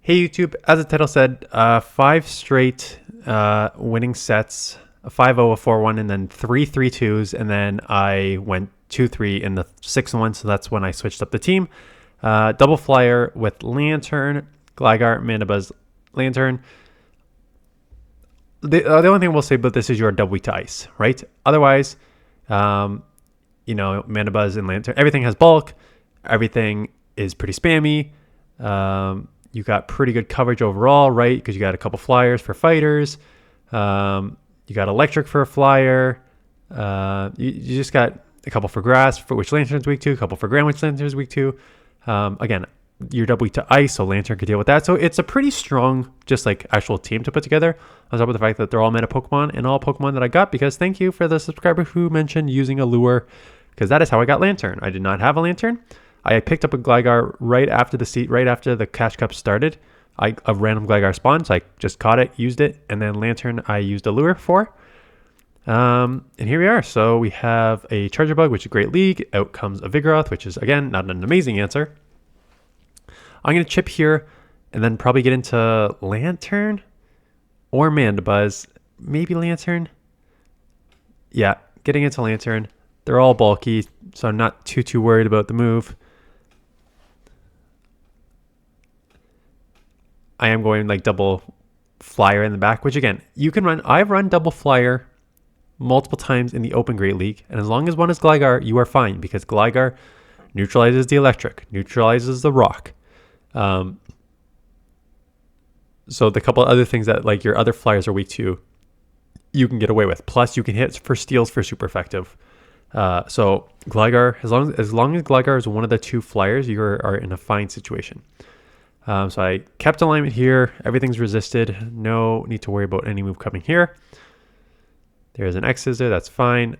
Hey YouTube, as the title said, 5 straight winning sets, a 5-0, a 4-1, and then 3-3-2s, and then I went 2-3 in the 6-1, so that's when I switched up the team. Double flyer with Lantern, Gligar, Mandibuzz, Lantern. The only thing we'll say about this is you're double weak to ice, right? Otherwise, Mandibuzz and Lantern, everything has bulk, everything is pretty spammy. You got pretty good coverage overall, right? Because you got a couple flyers for fighters. You got electric for a flyer. You just got a couple for grass, for which Lantern's weak to, a couple for ground, which Lantern's weak to. Again, you're double weak to ice, so Lantern could deal with that. So it's a pretty strong, just like actual team to put together. On top of the fact that they're all meta Pokemon and all Pokemon that I got, because thank you for the subscriber who mentioned using a lure, because that is how I got Lantern. I did not have a Lantern. I picked up a Gligar right after the Cash Cup started. A random Gligar spawned, so I just caught it, used it, and then Lantern I used a lure for. And here we are. So we have a Charger Bug, which is a great league. Out comes a Vigoroth, which is, again, not an amazing answer. I'm going to chip here and then probably get into Lantern or Mandibuzz. Maybe Lantern. Yeah, getting into Lantern. They're all bulky, so I'm not too worried about the move. I am going like double flyer in the back, which again, you can run. I've run double flyer multiple times in the Open Great League, and as long as one is Gligar, you are fine, because Gligar neutralizes the electric, neutralizes the rock. So the couple other things that like your other flyers are weak to, you can get away with. Plus, you can hit for steals for super effective. So Gligar, as long as Gligar is one of the two flyers, you are in a fine situation. So I kept alignment here. Everything's resisted. No need to worry about any move coming here. There's an X scissor. That's fine.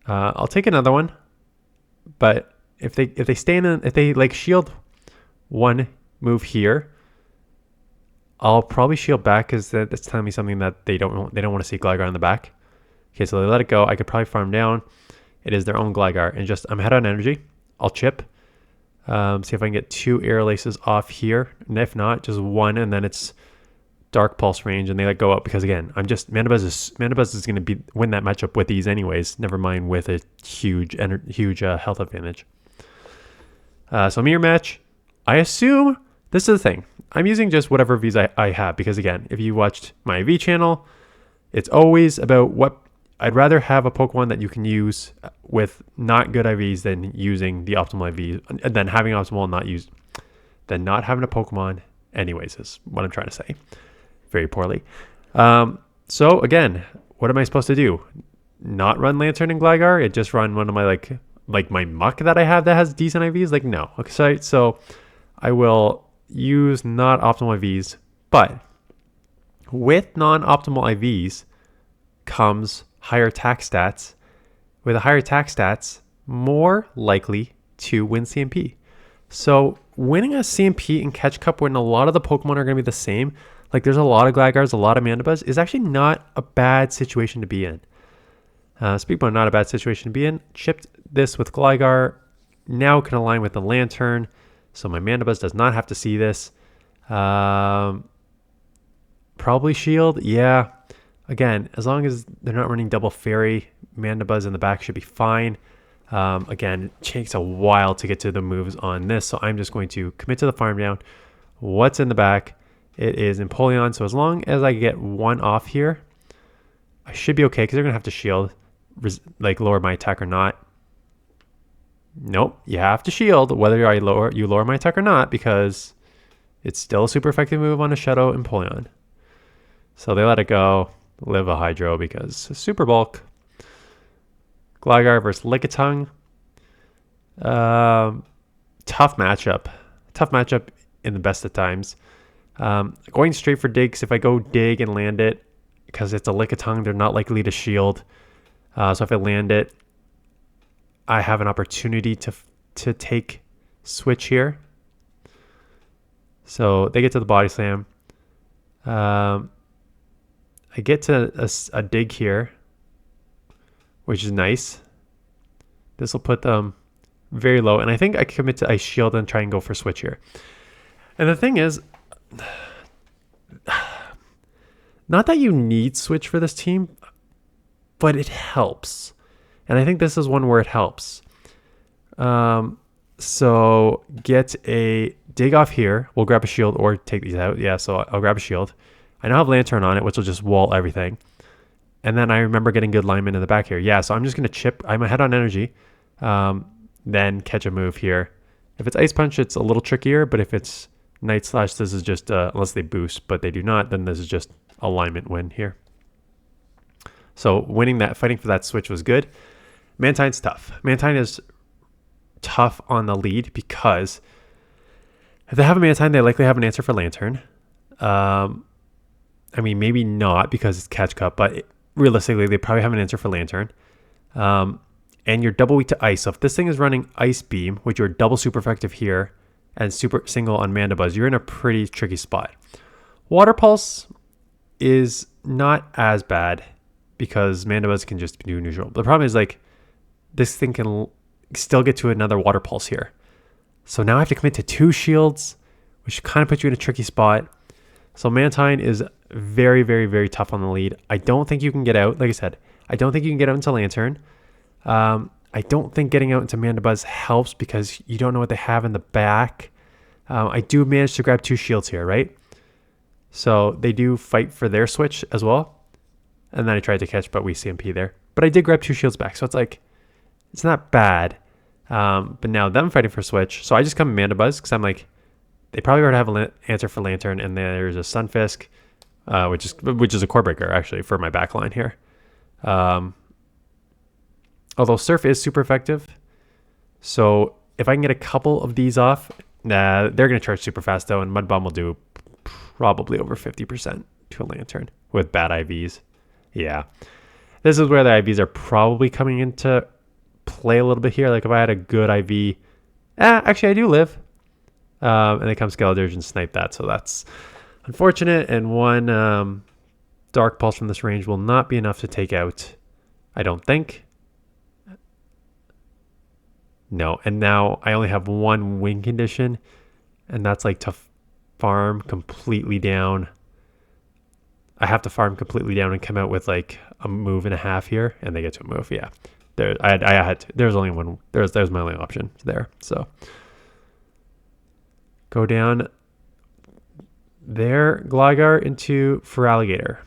I'll take another one. But if they like shield one move here, I'll probably shield back, because that's telling me something that they don't want to see Gligar in the back. Okay, so they let it go. I could probably farm down. It is their own Gligar, and I'm ahead on energy. I'll chip. See if I can get 2 air laces off here, and if not, just one, and then it's Dark Pulse range, and they let go up, because again, Mandibuzz is going to win that matchup with these anyways. Never mind with a huge health advantage. So mirror match. I assume this is the thing. I'm using just whatever Vs I have, because again, if you watched my IV channel, it's always about what. I'd rather have a Pokemon that you can use with not good IVs than using the optimal IV, than having optimal and not used, than not having a Pokemon anyways, is what I'm trying to say. Very poorly. So again, what am I supposed to do? Not run Lantern and Gligar? It just run one of my like my muck that I have that has decent IVs? Like, no. Okay, so I will use not optimal IVs, but with non-optimal IVs comes higher attack stats. With a higher attack stats, more likely to win CMP. So winning a CMP in Catch Cup when a lot of the Pokemon are going to be the same, like there's a lot of Gligars, a lot of Mandibuzz, is actually not a bad situation to be in. Speaking of not a bad situation to be in, chipped this with Gligar, now can align with the Lantern, so my Mandibuzz does not have to see this. Probably shield, yeah. Again, as long as they're not running double fairy, Mandibuzz in the back should be fine. Again, it takes a while to get to the moves on this, so I'm just going to commit to the farm down. What's in the back? It is Empoleon, so as long as I get one off here, I should be okay, because they're going to have to shield, like lower my attack or not. Nope, you have to shield whether you lower my attack or not, because it's still a super effective move on a Shadow Empoleon. So they let it go. Live a Hydro because super bulk. Gligar versus Lickitung. Tough matchup in the best of times. Going straight for dig, because if I go dig and land it, because it's a Lickitung, they're not likely to shield. So if I land it, I have an opportunity to take switch here. So they get to the Body Slam. I get to a dig here, which is nice. This will put them very low, and I think I commit to ice shield and try and go for switch here. And the thing is, not that you need Switch for this team, but it helps. And I think this is one where it helps. So get a dig off here. We'll grab a shield or take these out. Yeah, so I'll grab a shield. I now have Lantern on it, which will just wall everything. And then I remember getting good lineman in the back here. Yeah, so I'm just going to chip. I'm ahead on energy. Then catch a move here. If it's Ice Punch, it's a little trickier. But if it's Night Slash, this is just, unless they boost, but they do not, then this is just alignment win here. So winning that, fighting for that switch was good. Mantine's tough. Mantine is tough on the lead because if they have a Mantine, they likely have an answer for Lantern. I mean, maybe not because it's Catch Cup, but realistically, they probably have an answer for Lantern. And you're double weak to Ice. So if this thing is running Ice Beam, which you're double super effective here, and super single on Mandibuzz, you're in a pretty tricky spot. Water Pulse is not as bad because Mandibuzz can just do neutral. The problem is, like, this thing can still get to another Water Pulse here. So now I have to commit to 2 shields, which kind of puts you in a tricky spot. So Mantine is very, very, very tough on the lead. I don't think you can get out. Like I said, I don't think you can get out into Lantern. I don't think getting out into Mandibuzz helps because you don't know what they have in the back. I do manage to grab 2 shields here, right? So they do fight for their switch as well. And then I tried to catch, but we CMP there. But I did grab 2 shields back. So it's like, it's not bad. But now them fighting for switch. So I just come Mandibuzz because I'm like, they probably already have an answer for Lantern. And there's a Sunfisk, which is a core breaker actually for my back line here. Although Surf is super effective. So if I can get a couple of these off, they're going to charge super fast though. And Mud Bomb will do probably over 50% to a Lantern with bad IVs. Yeah. This is where the IVs are probably coming into play a little bit here. Like if I had a good IV, actually I do live. And they come Skeledirge and snipe that. So that's unfortunate. And one Dark Pulse from this range will not be enough to take out, I don't think. No, and now I only have 1 win condition, and that's like to farm completely down. I have to farm completely down and come out with like a move and a half here, and they get to a move. Yeah, there. I had to, there's only one. There's my only option there. So go down there, Gligar into Feraligatr.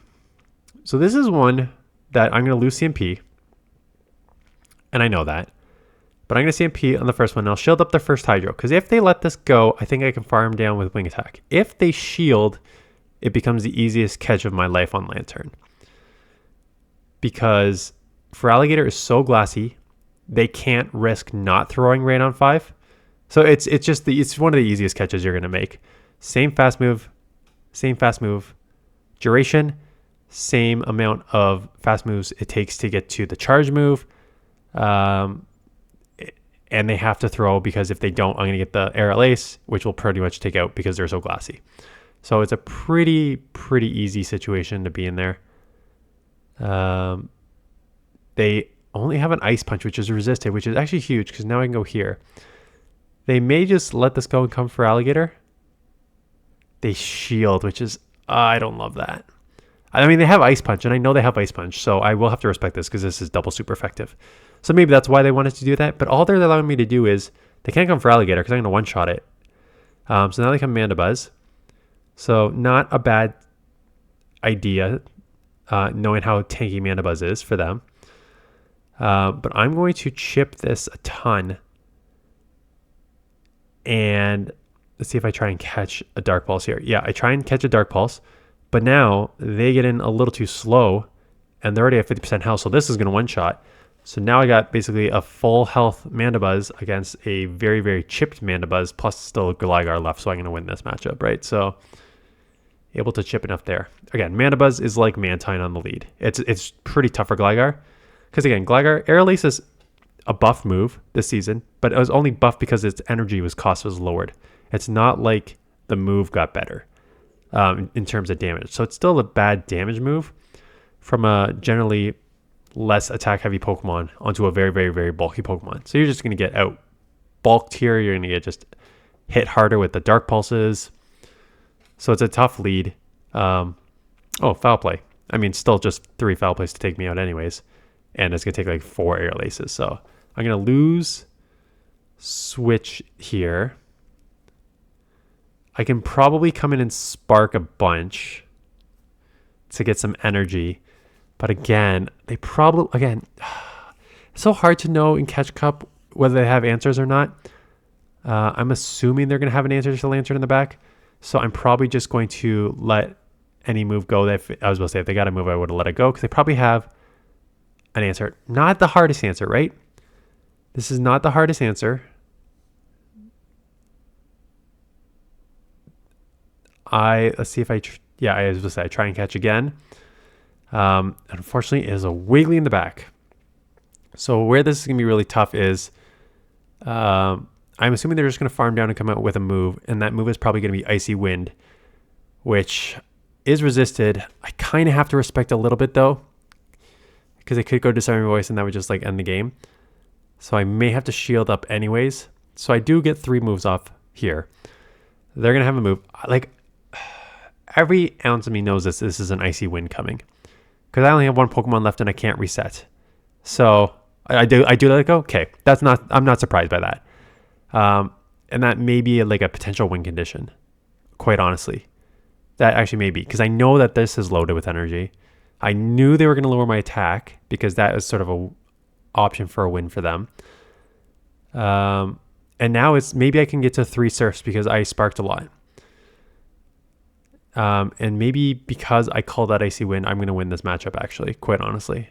So this is one that I'm going to lose CMP, and I know that. But I'm going to CMP on the first one, and I'll shield up the first Hydro. Because if they let this go, I think I can farm down with Wing Attack. If they shield, it becomes the easiest catch of my life on Lantern. Because Feraligatr is so glassy, they can't risk not throwing Rain on 5. So it's one of the easiest catches you're going to make. Same fast move. Duration, same amount of fast moves it takes to get to the charge move. And they have to throw because if they don't, I'm going to get the Aerial Ace, which will pretty much take out because they're so glassy. So it's a pretty easy situation to be in there. They only have an Ice Punch, which is resisted, which is actually huge because now I can go here. They may just let this go and come for Alligator. They shield, which is, I don't love that. I mean, they have Ice Punch, and I know they have Ice Punch, so I will have to respect this because this is double super effective. So maybe that's why they wanted to do that. But all they're allowing me to do is they can't come for Alligator because I'm going to one-shot it. So now they come Mandibuzz. So not a bad idea, knowing how tanky Mandibuzz is for them. But I'm going to chip this a ton. And let's see if I try and catch a Dark Pulse here. Yeah, I try and catch a Dark Pulse. But now they get in a little too slow. And they're already at 50% health. So this is going to one-shot. So now I got basically a full health Mandibuzz against a very, very chipped Mandibuzz, plus still a Gligar left, so I'm going to win this matchup, right? So able to chip enough there. Again, Mandibuzz is like Mantine on the lead. It's pretty tough for Gligar. Because again, Gligar, Aerial Ace is a buff move this season, but it was only buffed because its energy cost was lowered. It's not like the move got better in terms of damage. So it's still a bad damage move from a generally less attack heavy Pokemon onto a very, very, very bulky Pokemon. So you're just going to get out bulked here. You're going to get just hit harder with the Dark Pulses. So it's a tough lead. Foul play. I mean, still just 3 foul plays to take me out anyways. And it's going to take like 4 air laces. So I'm going to lose switch here. I can probably come in and spark a bunch to get some energy. But again, it's so hard to know in Catch Cup whether they have answers or not. I'm assuming they're going to have an answer to the Lantern in the back. So I'm probably just going to let any move go. If they got a move, I would have let it go because they probably have an answer. Not the hardest answer, right? This is not the hardest answer. Let's see if I try and catch again. Unfortunately, it is a wiggly in the back. So where this is going to be really tough is, I'm assuming they're just going to farm down and come out with a move, and that move is probably going to be Icy Wind, which is resisted. I kind of have to respect a little bit though, because it could go Disarming Voice and that would just like end the game. So I may have to shield up anyways. So I do get 3 moves off here. They're going to have a move. Like, every ounce of me knows this is an Icy Wind coming, because I only have 1 Pokemon left and I can't reset. So I do let it go. Okay, I'm not surprised by that. And that may be like a potential win condition, quite honestly. That actually may be, because I know that this is loaded with energy. I knew they were going to lower my attack because that was sort of a option for a win for them. And now it's maybe I can get to 3 surfs because I sparked a lot. And maybe because I called that Icy Wind, I'm going to win this matchup actually, quite honestly.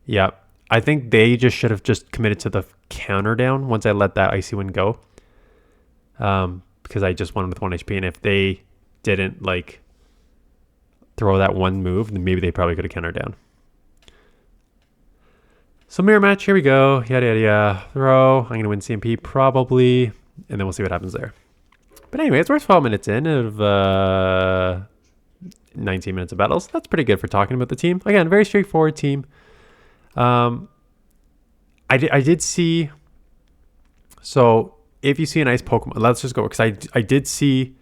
Yeah, I think they just should have just committed to the counter down once I let that Icy Wind go. Because I just won with 1 HP, and if they didn't like throw that one move, then maybe they probably could have countered down. So mirror match, here we go. Yada yada yada. Throw. I'm gonna win CMP probably, and then we'll see what happens there. But anyway, we're 12 minutes in of 19 minutes of battles. That's pretty good for talking about the team. Again, very straightforward team. I did see. So if you see an ice Pokemon, let's just go, because I did see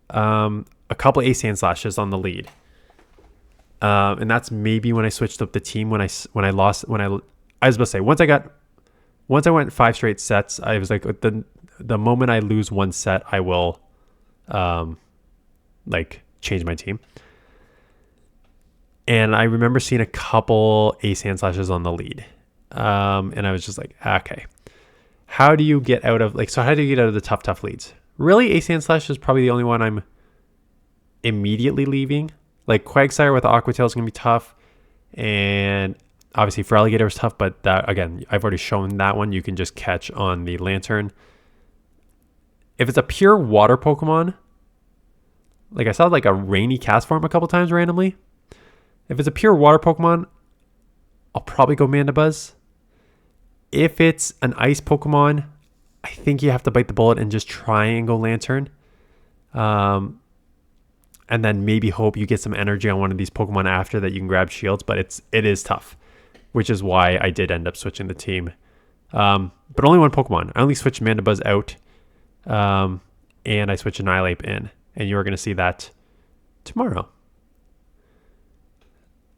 a couple Ace Hand Slashes on the lead. And that's maybe when I switched up the team I was about to say, once I went 5 straight sets, I was like, the moment I lose 1 set, I will like change my team. And I remember seeing a couple Ace Hand Slashes on the lead. And I was just like, okay, how do you get out of the tough leads? Really, Ace Hand Slash is probably the only one I'm immediately leaving. Like Quagsire with Aqua Tail is going to be tough. And obviously Feraligatr is tough, but that, again, I've already shown that one. You can just catch on the Lantern. If it's a pure water Pokemon, like I saw like a Rainy Castform a couple times randomly. If it's a pure water Pokemon, I'll probably go Mandibuzz. If it's an ice Pokemon, I think you have to bite the bullet and just try and go Lantern. And then maybe hope you get some energy on one of these Pokemon after that you can grab shields, but it is tough, which is why I did end up switching the team. But only 1 Pokemon. I only switched Mandibuzz out, and I switched Annihilape in, and you're going to see that tomorrow.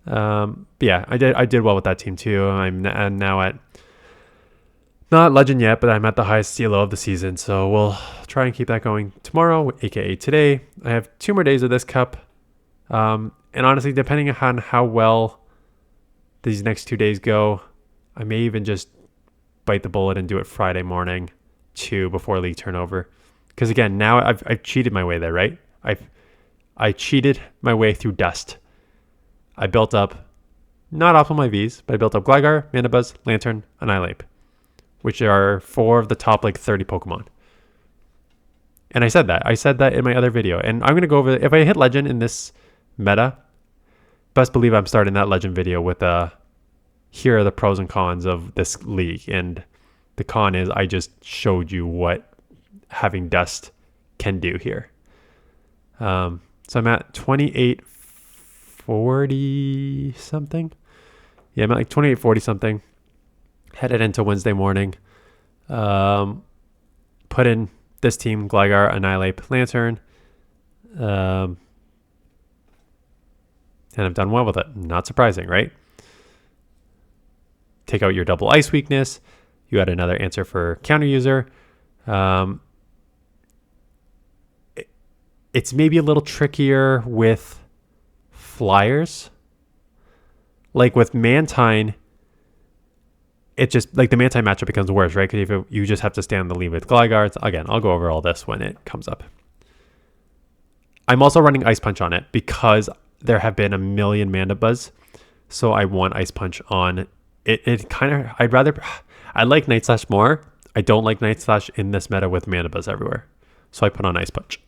But yeah, I did well with that team too. I'm now at, not Legend yet, but I'm at the highest CLO of the season. So we'll try and keep that going tomorrow, aka today. I have 2 more days of this cup. And honestly, depending on how well these next 2 days go, I may even just bite the bullet and do it Friday morning too before league turnover. Because again, now I've cheated my way there, right? I cheated my way through dust. I built up, not optimal IVs, but I built up Gligar, Mandibuzz, Lantern, Annihilape, which are 4 of the top like 30 Pokemon. And I said that in my other video. And I'm going to go over, if I hit Legend in this meta, best believe I'm starting that Legend video with here are the pros and cons of this league. And the con is I just showed you what having dust can do here. So I'm at 2840 something. Yeah, I'm at like 2840 something. Headed into Wednesday morning. Put in this team, Gligar, Annihilate, Lantern. And I've done well with it. Not surprising, right? Take out your double ice weakness. You add another answer for counter user. It's maybe a little trickier with flyers. Like with Mantine, it just, like the Mantine matchup becomes worse, right? Because if you just have to stay on the lead with Gligar. Again, I'll go over all this when it comes up. I'm also running Ice Punch on it because there have been a million Mandibuzz. So I want Ice Punch on it. It kind of, I like Night Slash more. I don't like Night Slash in this meta with Mandibuzz everywhere. So I put on Ice Punch.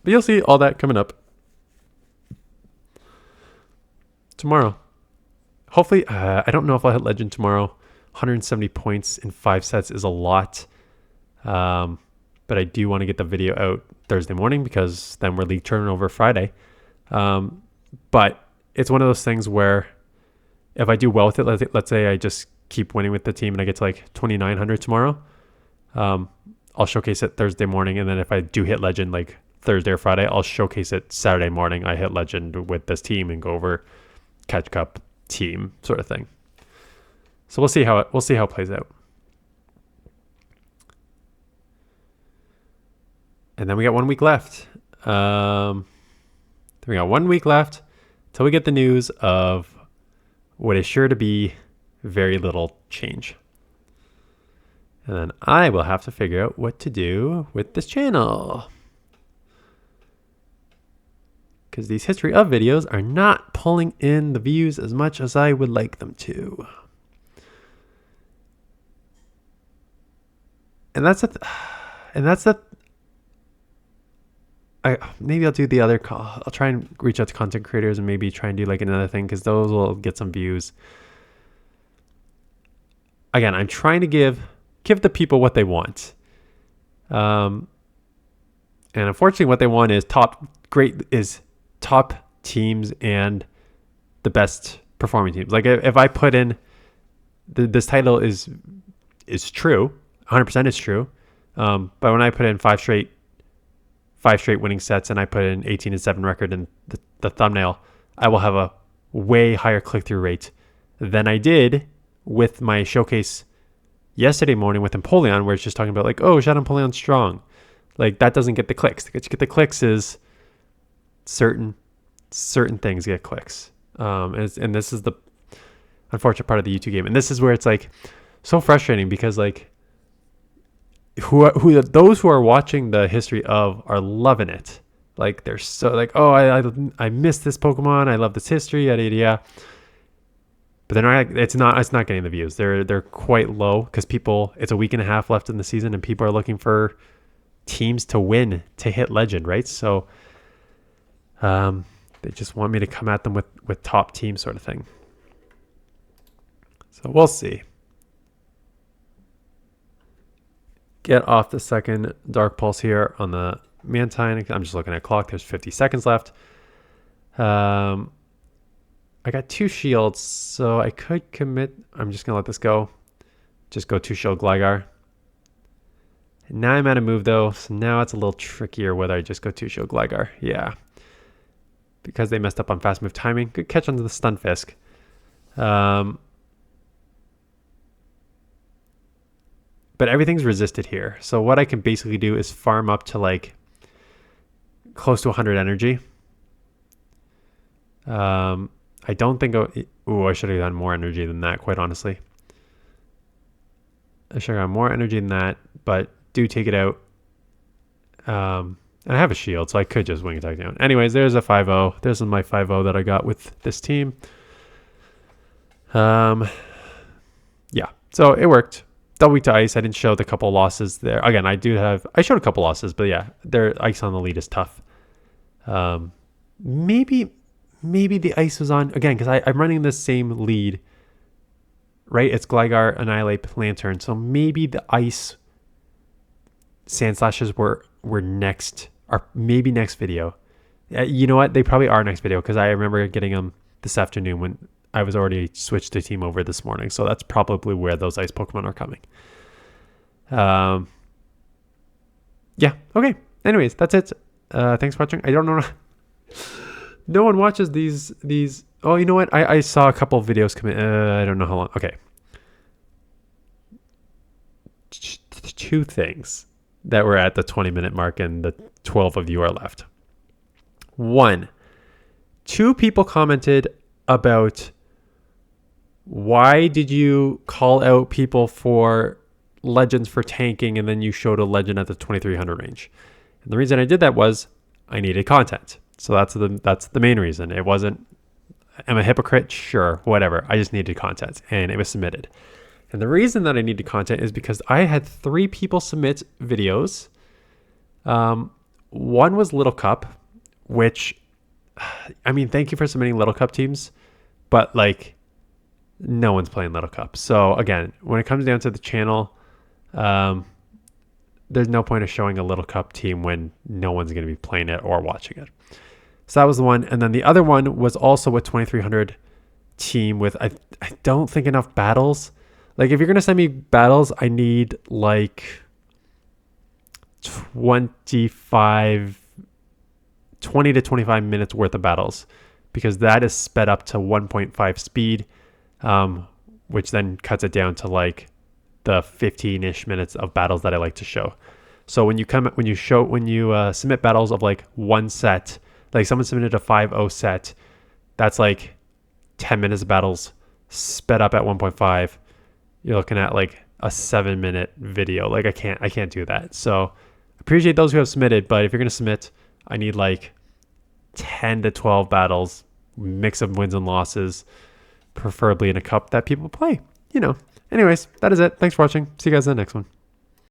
But you'll see all that coming up tomorrow. Hopefully, I don't know if I'll hit Legend tomorrow. 170 points in 5 sets is a lot. But I do want to get the video out Thursday morning because then we're league turnover Friday. But it's one of those things where if I do well with it, let's say I just keep winning with the team and I get to like 2,900 tomorrow, I'll showcase it Thursday morning. And then if I do hit Legend like Thursday or Friday, I'll showcase it Saturday morning. I hit Legend with this team and go over Catch Cup team sort of thing. So we'll see how it plays out. And then we got 1 week left. We got 1 week left till we get the news of what is sure to be very little change. And then I will have to figure out what to do with this channel. Because these history of videos are not pulling in the views as much as I would like them to. And that's maybe I'll do the other call. I'll try and reach out to content creators and maybe try and do like another thing because those will get some views. Again, I'm trying to give the people what they want. And unfortunately what they want is top teams and the best performing teams. Like if I put in this title is true, 100% is true. But when I put in five straight winning sets and I put in 18-7 record in the thumbnail, I will have a way higher click-through rate than I did with my showcase yesterday morning with Empoleon, where it's just talking about like, oh, Shadow Empoleon's strong. Like that doesn't get the clicks. To get the clicks is certain things get clicks. And this is the unfortunate part of the YouTube game. And this is where it's like so frustrating because like those who are watching the history of are loving it. Like they're so like, oh, I missed this Pokemon. I love this history, yada yada yada. But then it's not getting the views. They're quite low because it's a week and a half left in the season and people are looking for teams to win to hit Legend, right? So they just want me to come at them with top team sort of thing. So we'll see. Get off the second Dark Pulse here on the Mantine. I'm just looking at clock. There's 50 seconds left. I got 2 shields, so I could commit. I'm just going to let this go. Just go 2 shield Gligar. And now I'm out of move, though, so now it's a little trickier whether I just go 2 shield Gligar. Yeah. Because they messed up on fast move timing. Good catch onto the Stunfisk. But everything's resisted here. So what I can basically do is farm up to like close to 100 energy. I don't think... I should have done more energy than that, quite honestly. I should have got more energy than that, but do take it out. And I have a shield, so I could just wing attack down. Anyways, there's a 5-0. This is my 5-0 that I got with this team. Yeah, so it worked. Double weak to ice. I didn't show the couple losses there. Again, I showed a couple losses, but yeah, their ice on the lead is tough. Maybe the ice was on again because I'm running the same lead, right? It's Gligar, Annihilate, Lantern. So maybe the ice Sand Slashes were next, or maybe next video. You know what? They probably are next video because I remember getting them this afternoon when I was already switched the team over this morning. So that's probably where those ice Pokemon are coming. yeah. Okay. Anyways, that's it. Thanks for watching. I don't know. No one watches these. Oh, you know what? I saw a couple of videos come in. I don't know how long. Okay. Two things that were at the 20-minute mark and the 12 of you are left. One, two people commented about why did you call out people for legends for tanking and then you showed a legend at the 2300 range. And the reason I did that was I needed content. So that's the main reason. It wasn't I'm a hypocrite, sure, whatever. I just needed content and it was submitted. And the reason that I needed content is because I had 3 people submit videos. One was Little Cup, which, I mean, thank you for submitting Little Cup teams, but like no one's playing Little Cup. So again, when it comes down to the channel, there's no point of showing a Little Cup team when no one's going to be playing it or watching it. So that was the one. And then the other one was also a 2300 team with, I don't think enough battles. Like if you're going to send me battles, I need like 20 to 25 minutes worth of battles because that is sped up to 1.5 speed, which then cuts it down to like the 15-ish minutes of battles that I like to show. So when you submit battles of like one set, like someone submitted a 5-0 set, that's like 10 minutes of battles sped up at 1.5. You're looking at like a 7-minute video. Like I can't do that. So appreciate those who have submitted, but if you're going to submit, I need like 10 to 12 battles, mix of wins and losses, preferably in a cup that people play, you know. Anyways, that is it. Thanks for watching. See you guys in the next one.